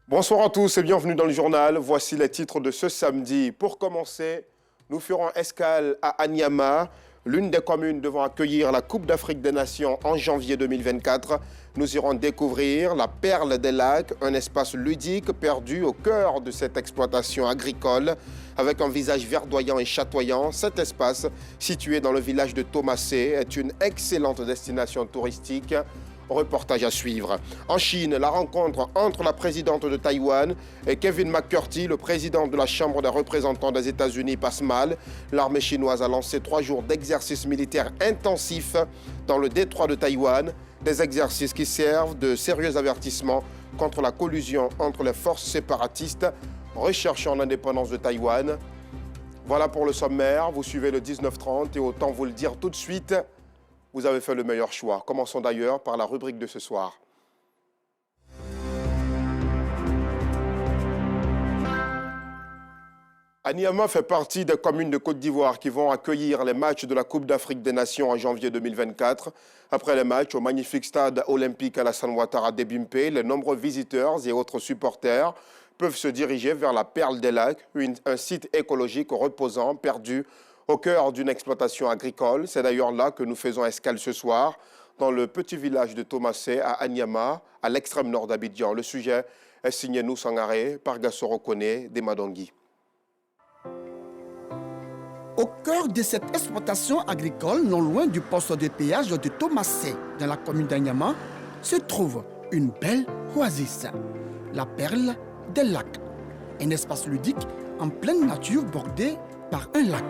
Bonsoir à tous et bienvenue dans le journal. Voici les titres de ce samedi. Pour commencer, nous ferons escale à Anyama, l'une des communes devant accueillir la Coupe d'Afrique des Nations en janvier 2024. Nous irons découvrir la Perle des Lacs, un espace ludique perdu au cœur de cette exploitation agricole. Avec un visage verdoyant et chatoyant, cet espace, situé dans le village de Thomassé, est une excellente destination touristique. Reportage à suivre. En Chine, la rencontre entre la présidente de Taïwan et Kevin McCarthy, le président de la Chambre des représentants des États-Unis, passe mal. L'armée chinoise a lancé 3 jours d'exercices militaires intensifs dans le détroit de Taïwan. Des exercices qui servent de sérieux avertissements contre la collusion entre les forces séparatistes recherchant l'indépendance de Taïwan. Voilà pour le sommaire. Vous suivez le 19h30 et autant vous le dire tout de suite, vous avez fait le meilleur choix. Commençons d'ailleurs par la rubrique de ce soir. Anyama fait partie des communes de Côte d'Ivoire qui vont accueillir les matchs de la Coupe d'Afrique des Nations en janvier 2024. Après les matchs au magnifique stade olympique Alassane Ouattara d'Ebimpe, les nombreux visiteurs et autres supporters peuvent se diriger vers la Perle des Lacs, un site écologique reposant, perdu au cœur d'une exploitation agricole. C'est d'ailleurs là que nous faisons escale ce soir, dans le petit village de Thomassé à Anyama, à l'extrême nord d'Abidjan. Le sujet est signé Nous Sangaré par Gassoro Kone des Madongi. Au cœur de cette exploitation agricole, non loin du poste de péage de Thomassé, dans la commune d'Anyama, se trouve une belle oasis, la Perle des Lacs, un espace ludique en pleine nature bordé par un lac.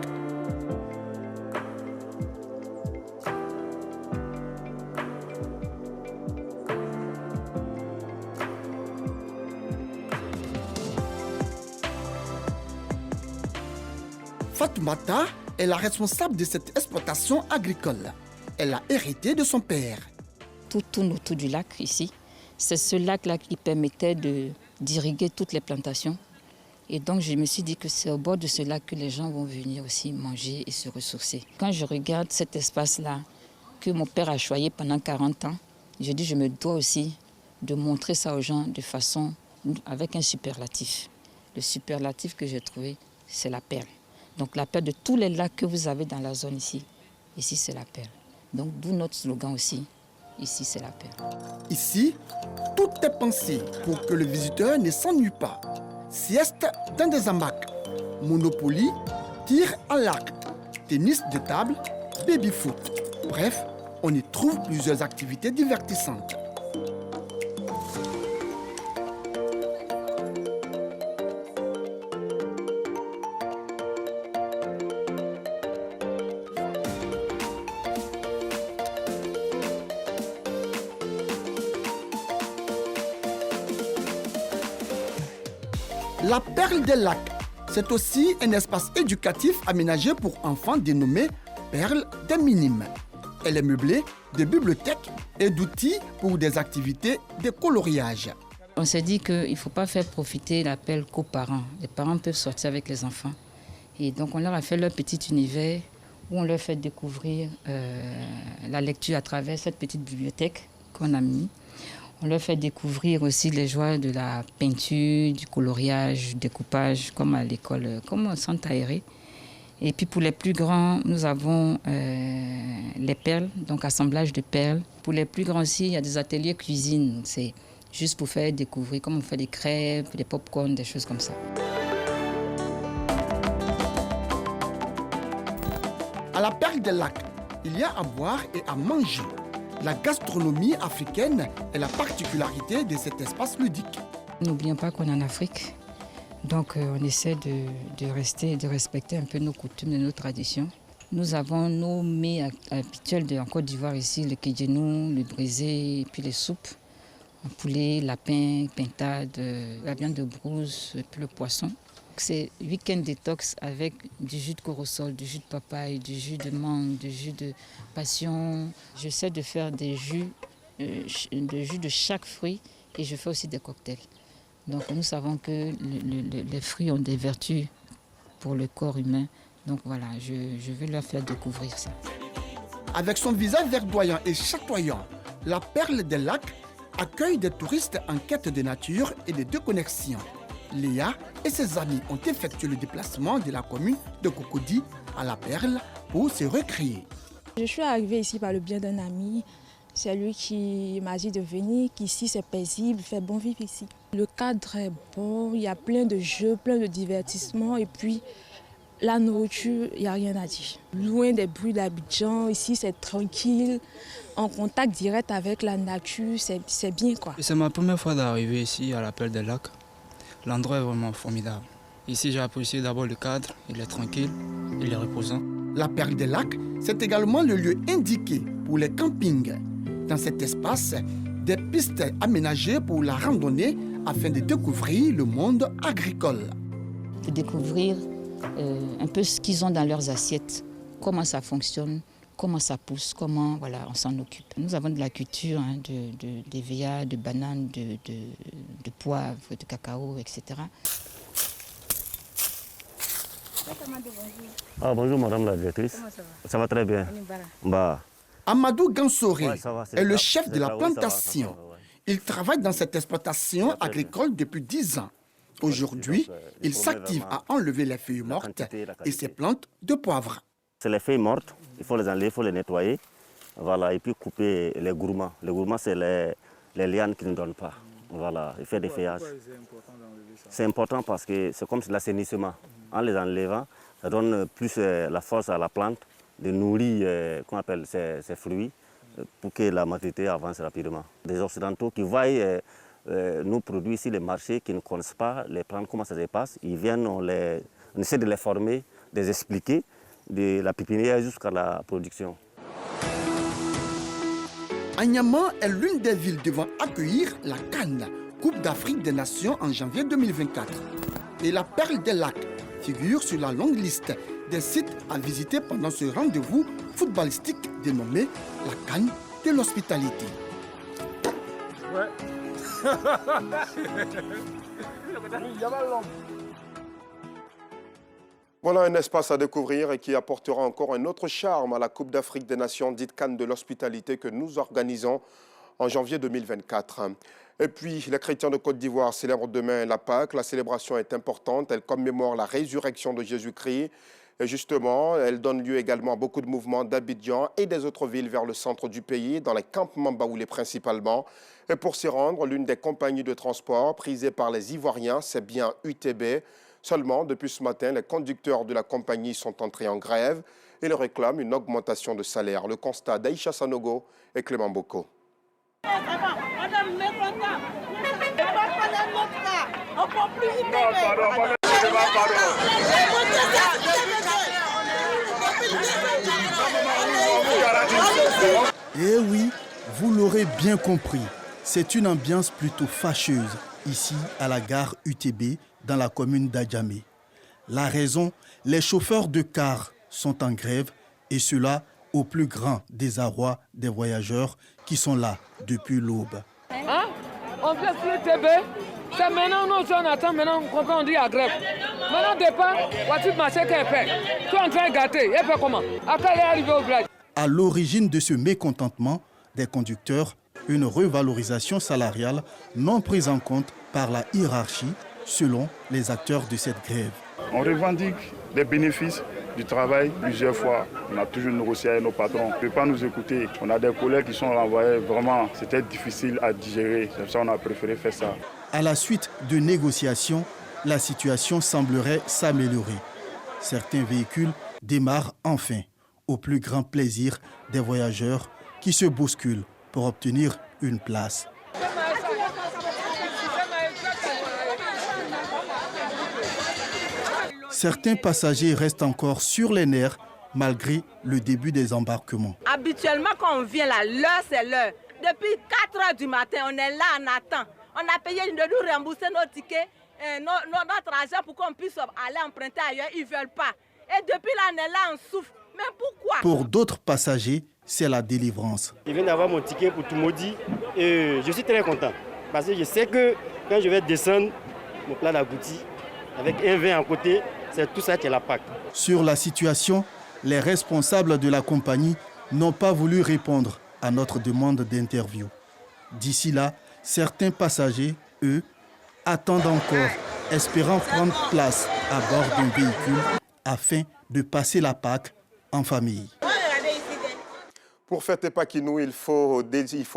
Fatoumata est la responsable de cette exploitation agricole. Elle a hérité de son père. Tout tourne autour du lac ici. C'est ce lac-là qui permettait d'irriguer toutes les plantations. Et donc je me suis dit que c'est au bord de ce lac que les gens vont venir aussi manger et se ressourcer. Quand je regarde cet espace-là que mon père a choyé pendant 40 ans, je dis je me dois aussi de montrer ça aux gens de façon avec un superlatif. Le superlatif que j'ai trouvé, c'est la perle. Donc la perle de tous les lacs que vous avez dans la zone ici, ici c'est la perle. Donc d'où notre slogan aussi, ici c'est la perle. Ici, tout est pensé pour que le visiteur ne s'ennuie pas. Sieste dans des hamacs, Monopoly, tir à l'arc, tennis de table, baby-foot. Bref, on y trouve plusieurs activités divertissantes. La Perle des Lacs, c'est aussi un espace éducatif aménagé pour enfants dénommé Perle des Minimes. Elle est meublée de bibliothèques et d'outils pour des activités de coloriage. On s'est dit qu'il ne faut pas faire profiter la perle qu'aux parents. Les parents peuvent sortir avec les enfants. Et donc on leur a fait leur petit univers où on leur fait découvrir la lecture à travers cette petite bibliothèque qu'on a mis. On leur fait découvrir aussi les joies de la peinture, du coloriage, du découpage, comme à l'école, comme au centre aéré. Et puis pour les plus grands, nous avons les perles, donc assemblage de perles. Pour les plus grands aussi, il y a des ateliers cuisine. C'est juste pour faire découvrir comment on fait des crêpes, des pop-corn, des choses comme ça. À la Perle des Lacs, il y a à boire et à manger. La gastronomie africaine est la particularité de cet espace ludique. N'oublions pas qu'on est en Afrique, donc on essaie de rester et de respecter un peu nos coutumes et nos traditions. Nous avons nos mets habituels en Côte d'Ivoire ici, le kédjenou, le brisé, et puis les soupes, un poulet, lapin, pintade, la viande de brousse, et puis le poisson. C'est week-end détox avec du jus de corosol, du jus de papaye, du jus de mangue, du jus de passion. J'essaie de faire des jus de chaque fruit et je fais aussi des cocktails. Donc nous savons que les fruits ont des vertus pour le corps humain. Donc voilà, je vais leur faire découvrir ça. Avec son visage verdoyant et chatoyant, la Perle des Lacs accueille des touristes en quête de nature et de déconnexion. Léa et ses amis ont effectué le déplacement de la commune de Cocody à La Perle pour se recréer. Je suis arrivée ici par le biais d'un ami. C'est lui qui m'a dit de venir, qu'ici c'est paisible, il fait bon vivre ici. Le cadre est bon, il y a plein de jeux, plein de divertissements et puis la nourriture, il n'y a rien à dire. Loin des bruits d'Abidjan, ici c'est tranquille, en contact direct avec la nature, c'est bien quoi. C'est ma première fois d'arriver ici à la Perle des Lacs. L'endroit est vraiment formidable. Ici j'ai apprécié d'abord le cadre, il est tranquille, il est reposant. La Perle des Lacs, c'est également le lieu indiqué pour les campings. Dans cet espace, des pistes aménagées pour la randonnée afin de découvrir le monde agricole. De découvrir un peu ce qu'ils ont dans leurs assiettes, comment ça fonctionne, comment ça pousse, comment voilà, on s'en occupe. Nous avons de la culture, d'EVA, de bananes, de poivre, de cacao, etc. Ah, bonjour madame la directrice. Comment ça va? Ça va très bien. Bah. Amadou Gansoré est le ça, chef de la oui, plantation. Il travaille dans cette exploitation agricole depuis 10 ans. Aujourd'hui, il s'active à enlever les feuilles mortes et ses plantes de poivre. C'est les feuilles mortes, il faut les enlever, il faut les nettoyer. Voilà, et puis couper les gourmands. Les gourmands, c'est les lianes qui ne donnent pas. Voilà, il fait des feuillages. C'est important parce que c'est comme l'assainissement. En les enlevant, ça donne plus la force à la plante de nourrir qu'on appelle ces fruits pour que la maturité avance rapidement. Des Occidentaux qui voient nos produits ici, les marchés, qui ne connaissent pas les plantes, comment ça se passe, ils viennent, on essaie de les former, de les expliquer, de la pépinière jusqu'à la production. Anyama est l'une des villes devant accueillir la Cannes, Coupe d'Afrique des Nations en janvier 2024. Et la Perle des Lacs figure sur la longue liste des sites à visiter pendant ce rendez-vous footballistique dénommé la Cannes de l'hospitalité. Voilà un espace à découvrir et qui apportera encore un autre charme à la Coupe d'Afrique des Nations dite Cannes de l'hospitalité que nous organisons en janvier 2024. Et puis, les chrétiens de Côte d'Ivoire célèbrent demain la Pâque. La célébration est importante, elle commémore la résurrection de Jésus-Christ. Et justement, elle donne lieu également à beaucoup de mouvements d'Abidjan et des autres villes vers le centre du pays, dans les campements baoulés principalement. Et pour s'y rendre, l'une des compagnies de transport prisées par les Ivoiriens, c'est bien UTB. Seulement, depuis ce matin, les conducteurs de la compagnie sont entrés en grève et leur réclament une augmentation de salaire. Le constat d'Aïcha Sanogo et Clément Boko. Eh oui, vous l'aurez bien compris, c'est une ambiance plutôt fâcheuse ici à la gare UTB dans la commune d'Adjamé. La raison, les chauffeurs de cars sont en grève et cela au plus grand désarroi des voyageurs qui sont là depuis l'aube. Hein? On fait le TB, c'est maintenant on attend, maintenant on comprend, on dit à grève. Maintenant départ, voiture marché qu'elle fait. Tu es en train de gâter, elle fait comment? Après elle est arrivée au village. À l'origine de ce mécontentement des conducteurs, une revalorisation salariale non prise en compte par la hiérarchie selon les acteurs de cette grève. On revendique des bénéfices du travail plusieurs fois. On a toujours négocié avec nos patrons. On ne peut pas nous écouter. On a des collègues qui sont renvoyés. Vraiment, c'était difficile à digérer. C'est pour ça qu'on a préféré faire ça. À la suite de négociations, la situation semblerait s'améliorer. Certains véhicules démarrent enfin, au plus grand plaisir des voyageurs qui se bousculent pour obtenir une place. Certains passagers restent encore sur les nerfs malgré le début des embarquements. Habituellement, quand on vient là, l'heure c'est l'heure. Depuis 4 h du matin, on est là, on attend. On a payé de nous rembourser nos tickets, notre argent pour qu'on puisse aller emprunter ailleurs. Ils ne veulent pas. Et depuis là, on est là, on souffre. Mais pourquoi? Pour d'autres passagers, c'est la délivrance. Je viens d'avoir mon ticket pour Toumaudi et je suis très content. Parce que je sais que quand je vais descendre, mon plat d'abouti, avec un vin à côté, c'est tout ça qui est la Pâque. Sur la situation, les responsables de la compagnie n'ont pas voulu répondre à notre demande d'interview. D'ici là, Certains passagers, eux, attendent encore, espérant prendre place à bord d'un véhicule afin de passer la Pâque en famille. Pour fêter Paquinou, il faut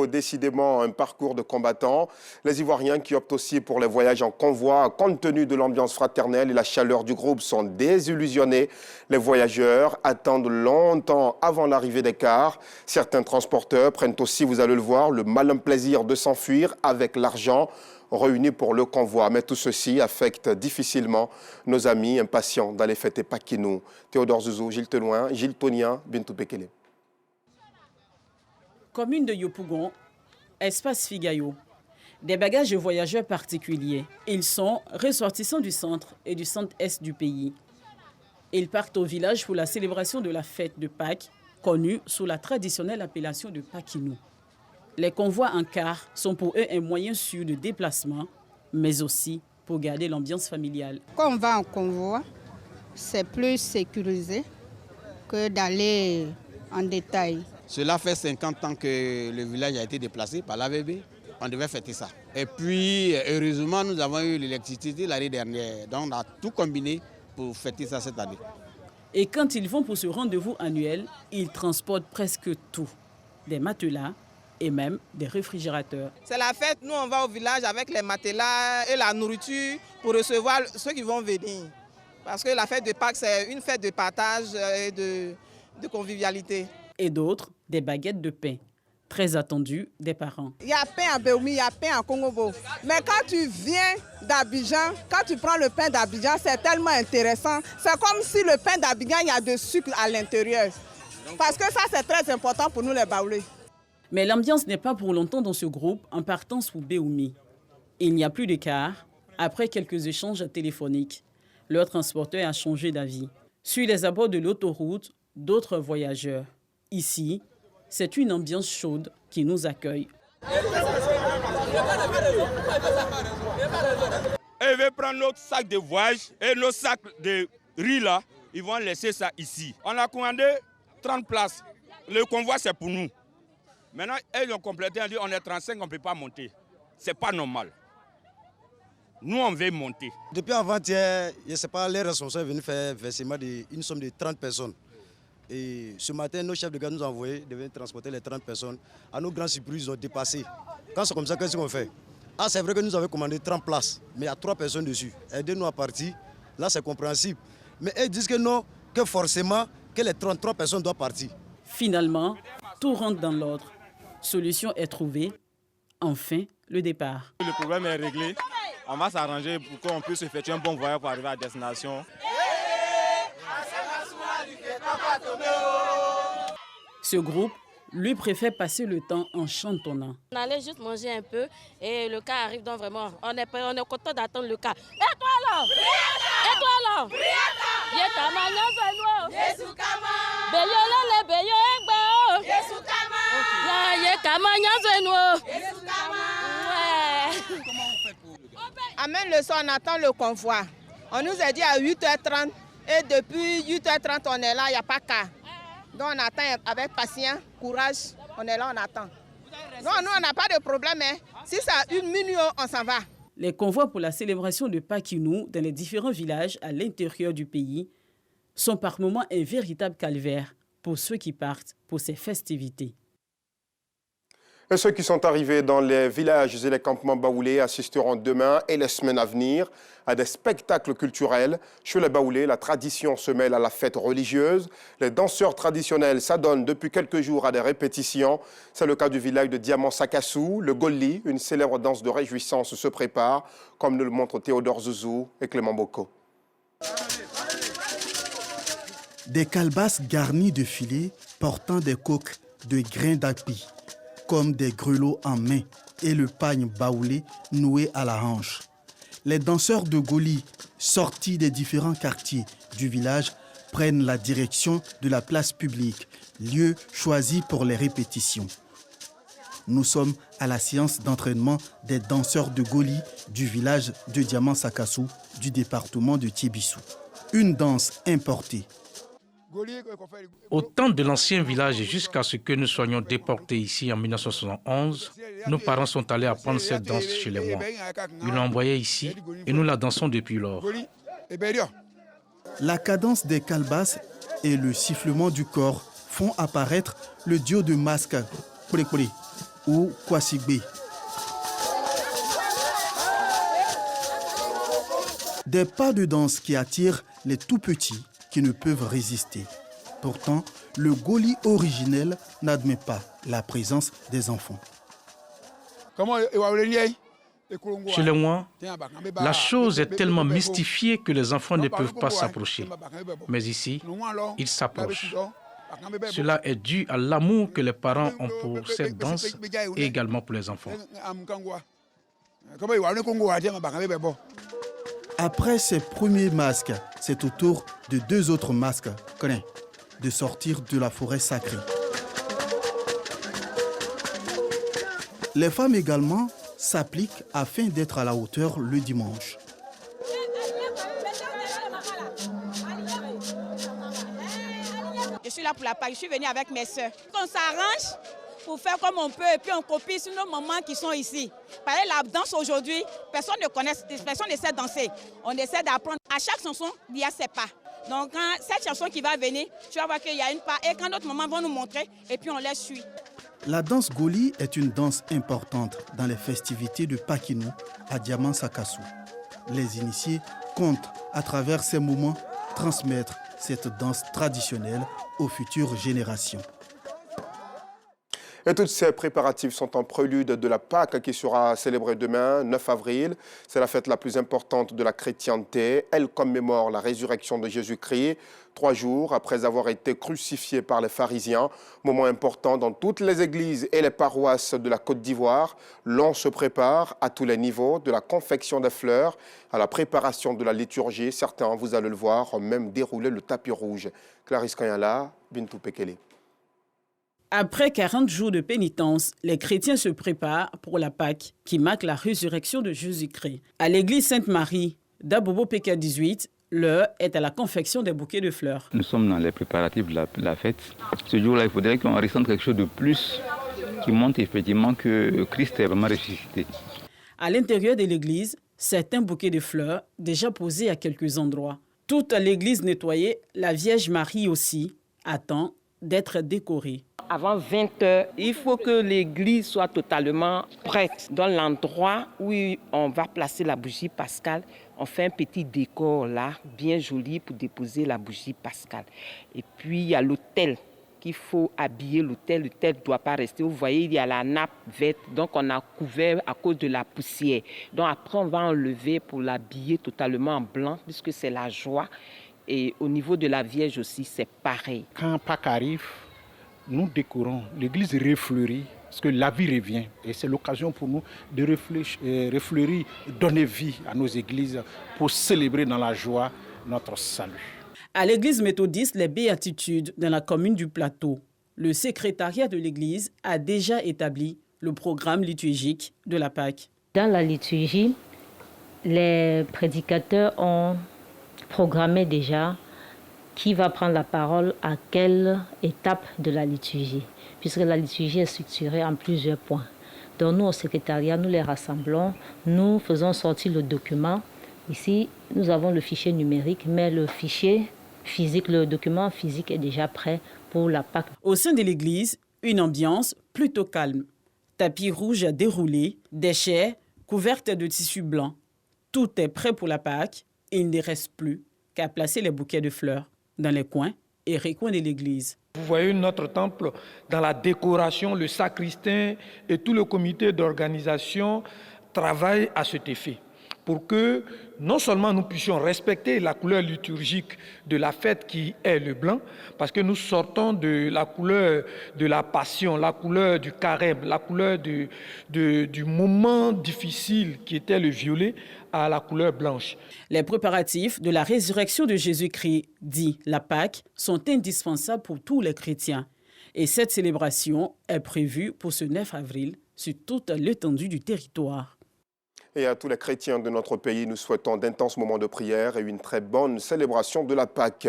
décidément un parcours de combattants. Les Ivoiriens qui optent aussi pour les voyages en convoi, compte tenu de l'ambiance fraternelle et la chaleur du groupe, sont désillusionnés. Les voyageurs attendent longtemps avant l'arrivée des cars. Certains transporteurs prennent aussi, vous allez le voir, le malin plaisir de s'enfuir avec l'argent réunis pour le convoi. Mais tout ceci affecte difficilement nos amis impatients d'aller fêter Paquinou. Théodore Zouzou, Gilles Telouin, Gilles Tonien, Bintou Pekele. Commune de Yopougon, espace Figayo. Des bagages voyageurs particuliers. Ils sont ressortissants du centre et du centre-est du pays. Ils partent au village pour la célébration de la fête de Pâques, connue sous la traditionnelle appellation de Paquinou. Les convois en car sont pour eux un moyen sûr de déplacement, mais aussi pour garder l'ambiance familiale. Quand on va en convoi, c'est plus sécurisé que d'aller en détail. Cela fait 50 ans que le village a été déplacé par l'AVB. On devait fêter ça. Et puis, heureusement, nous avons eu l'électricité l'année dernière. Donc, on a tout combiné pour fêter ça cette année. Et quand ils vont pour ce rendez-vous annuel, ils transportent presque tout. Des matelas et même des réfrigérateurs. C'est la fête, nous on va au village avec les matelas et la nourriture pour recevoir ceux qui vont venir. Parce que la fête de Pâques, c'est une fête de partage et de convivialité. Et d'autres, des baguettes de pain, très attendues des parents. Il y a pain à Béoumi, il y a pain à Congobo. Mais quand tu viens d'Abidjan, quand tu prends le pain d'Abidjan, c'est tellement intéressant. C'est comme si le pain d'Abidjan, il y a de sucre à l'intérieur. Parce que ça, c'est très important pour nous les Baoulés. Mais l'ambiance n'est pas pour longtemps dans ce groupe en partance pour Béoumi. Il n'y a plus de car. Après quelques échanges téléphoniques, leur transporteur a changé d'avis. Sur les abords de l'autoroute, d'autres voyageurs. Ici, c'est une ambiance chaude qui nous accueille. Ils veulent prendre notre sac de voyage et nos sacs de riz là, ils vont laisser ça ici. On a commandé 30 places. Le convoi, c'est pour nous. Maintenant, ils ont complété, ils ont dit on est 35, on ne peut pas monter. Ce n'est pas normal. Nous, on veut monter. Depuis avant-hier, je ne sais pas, les responsables sont venus faire versement d'une somme de 30 personnes. Et ce matin, nos chefs de gare nous ont envoyé de venir transporter les 30 personnes. À nos grandes surprises, ils ont dépassé. Quand c'est comme ça, qu'est-ce qu'on fait? Ah, c'est vrai que nous avons commandé 30 places, mais il y a 3 personnes dessus. Aidez-nous à partir. Là, c'est compréhensible. Mais ils disent que non, que forcément, que les 33 personnes doivent partir. Finalement, tout rentre dans l'ordre. Solution est trouvée. Enfin, le départ. Le problème est réglé. On va s'arranger pour qu'on puisse effectuer un bon voyage pour arriver à destination. Ce groupe, lui, préfère passer le temps en chantonnant. On allait juste manger un peu et le cas arrive, donc vraiment, on est content d'attendre le cas. Et toi là? Et toi là? Amène le soir, on attend le convoi. On nous a dit à 8h30 et depuis 8h30 on est là, il n'y a pas cas. Donc on attend avec patience, courage, on est là, on attend. Non, nous on n'a pas de problème, hein. Si ça a 1 minute, on s'en va. Les convois pour la célébration de Paquinou dans les différents villages à l'intérieur du pays sont par moments un véritable calvaire pour ceux qui partent pour ces festivités. Et ceux qui sont arrivés dans les villages et les campements baoulés assisteront demain et les semaines à venir à des spectacles culturels. Chez les baoulés, la tradition se mêle à la fête religieuse. Les danseurs traditionnels s'adonnent depuis quelques jours à des répétitions. C'est le cas du village de Diamant-Sakassou. Le Golli, une célèbre danse de réjouissance, se prépare, comme nous le montrent Théodore Zouzou et Clément Boko. Des calebasses garnies de filets portant des coques de grains d'api, comme des grelots en main et le pagne baoulé noué à la hanche. Les danseurs de Goli, sortis des différents quartiers du village, prennent la direction de la place publique, lieu choisi pour les répétitions. Nous sommes à la séance d'entraînement des danseurs de Goli du village de Diamant-Sakassou du département de Tiébissou. Une danse importée. Au temps de l'ancien village et jusqu'à ce que nous soyons déportés ici en 1971, nos parents sont allés apprendre cette danse chez les Mois. Ils l'ont envoyée ici et nous la dansons depuis lors. La cadence des calebasses et le sifflement du corps font apparaître le duo de masques Koulikoulik ou Kwasigbe. Des pas de danse qui attirent les tout-petits qui ne peuvent résister. Pourtant, le Goli originel n'admet pas la présence des enfants. Chez les Mois, la chose est tellement mystifiée que les enfants ne peuvent pas s'approcher. Mais ici, ils s'approchent. Cela est dû à l'amour que les parents ont pour cette danse et également pour les enfants. Après ces premiers masques, c'est au tour de deux autres masques, de sortir de la forêt sacrée. Les femmes également s'appliquent afin d'être à la hauteur le dimanche. Je suis là pour la Pâque, je suis venue avec mes soeurs. On s'arrange pour faire comme on peut et puis on copie sur nos mamans qui sont ici. Par exemple, la danse aujourd'hui, personne ne connaît, personne ne sait danser. On essaie d'apprendre. À chaque chanson, il y a ses pas. Donc, quand cette chanson qui va venir, tu vas voir qu'il y a une pas et quand d'autres mamans vont nous montrer et puis on les suit. La danse Goli est une danse importante dans les festivités de Pakinou à Diamansakassou. Les initiés comptent, à travers ces moments, transmettre cette danse traditionnelle aux futures générations. Et tous ces préparatifs sont en prélude de la Pâque qui sera célébrée demain, 9 avril. C'est la fête la plus importante de la chrétienté. Elle commémore la résurrection de Jésus-Christ, 3 jours après avoir été crucifié par les pharisiens. Moment important dans toutes les églises et les paroisses de la Côte d'Ivoire. L'on se prépare à tous les niveaux, de la confection des fleurs à la préparation de la liturgie. Certains, vous allez le voir, ont même déroulé le tapis rouge. Clarisse Kanyala, Bintou Pekele. Après 40 jours de pénitence, les chrétiens se préparent pour la Pâque qui marque la résurrection de Jésus-Christ. À l'église Sainte-Marie d'Abobo Péka 18, l'heure est à la confection des bouquets de fleurs. Nous sommes dans les préparatifs de la fête. Ce jour-là, il faudrait qu'on ressente quelque chose de plus qui montre effectivement que Christ est vraiment ressuscité. À l'intérieur de l'église, certains bouquets de fleurs déjà posés à quelques endroits. Toute l'église nettoyée, la Vierge Marie aussi attend d'être décorée. Avant 20 heures, il faut que l'église soit totalement prête. Dans l'endroit où on va placer la bougie pascale, on fait un petit décor là, bien joli pour déposer la bougie pascale. Et puis il y a l'autel qu'il faut habiller. L'autel ne doit pas rester. Vous voyez, il y a la nappe verte, donc on a couvert à cause de la poussière. Donc après, on va enlever pour l'habiller totalement en blanc, puisque c'est la joie. Et au niveau de la Vierge aussi, c'est pareil. Quand Pâques arrive, nous décorons, l'église refleurit, parce que la vie revient. Et c'est l'occasion pour nous de refleurir, donner vie à nos églises pour célébrer dans la joie notre salut. À l'église méthodiste Les Béatitudes, dans la commune du Plateau, le secrétariat de l'église a déjà établi le programme liturgique de la Pâque. Dans la liturgie, les prédicateurs ont programmé déjà qui va prendre la parole à quelle étape de la liturgie, puisque la liturgie est structurée en plusieurs points. Donc nous, au secrétariat, nous les rassemblons, nous faisons sortir le document. Ici, nous avons le fichier numérique, mais le fichier physique, le document physique est déjà prêt pour la Pâque. Au sein de l'église, une ambiance plutôt calme. Tapis rouge déroulé, des chairs couvertes de tissu blanc. Tout est prêt pour la Pâque et il ne reste plus qu'à placer les bouquets de fleurs dans les coins et recoins de l'église. Vous voyez notre temple dans la décoration, le sacristain et tout le comité d'organisation travaillent à cet effet pour que non seulement nous puissions respecter la couleur liturgique de la fête qui est le blanc, parce que nous sortons de la couleur de la passion, la couleur du carême, la couleur du moment difficile qui était le violet, à la couleur blanche. Les préparatifs de la résurrection de Jésus-Christ, dit la Pâque, sont indispensables pour tous les chrétiens. Et cette célébration est prévue pour ce 9 avril sur toute l'étendue du territoire. Et à tous les chrétiens de notre pays, nous souhaitons d'intenses moments de prière et une très bonne célébration de la Pâque.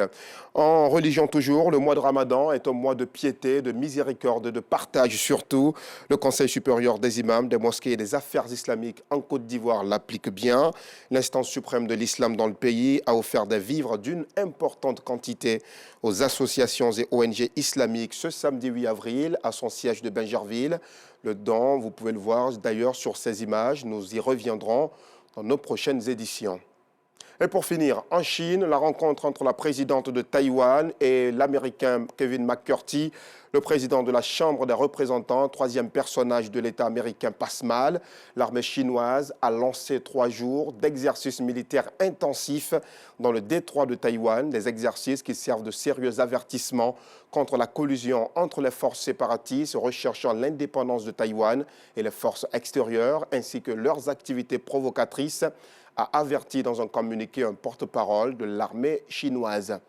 En religion toujours, le mois de Ramadan est un mois de piété, de miséricorde, de partage surtout. Le Conseil supérieur des imams, des mosquées et des affaires islamiques en Côte d'Ivoire l'applique bien. L'instance suprême de l'islam dans le pays a offert des vivres d'une importante quantité aux associations et ONG islamiques ce samedi 8 avril à son siège de Bingerville. Le don, vous pouvez le voir d'ailleurs sur ces images, nous y reviendrons dans nos prochaines éditions. Et pour finir, en Chine, la rencontre entre la présidente de Taïwan et l'Américain Kevin McCarthy, le président de la Chambre des représentants, troisième personnage de l'État américain, passe mal. L'armée chinoise a lancé 3 jours d'exercices militaires intensifs dans le détroit de Taïwan, des exercices qui servent de sérieux avertissements contre la collusion entre les forces séparatistes recherchant l'indépendance de Taïwan et les forces extérieures, ainsi que leurs activités provocatrices, a averti dans un communiqué un porte-parole de l'armée chinoise.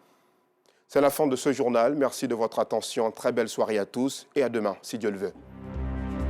C'est la fin de ce journal. Merci de votre attention. Très belle soirée à tous et à demain, si Dieu le veut.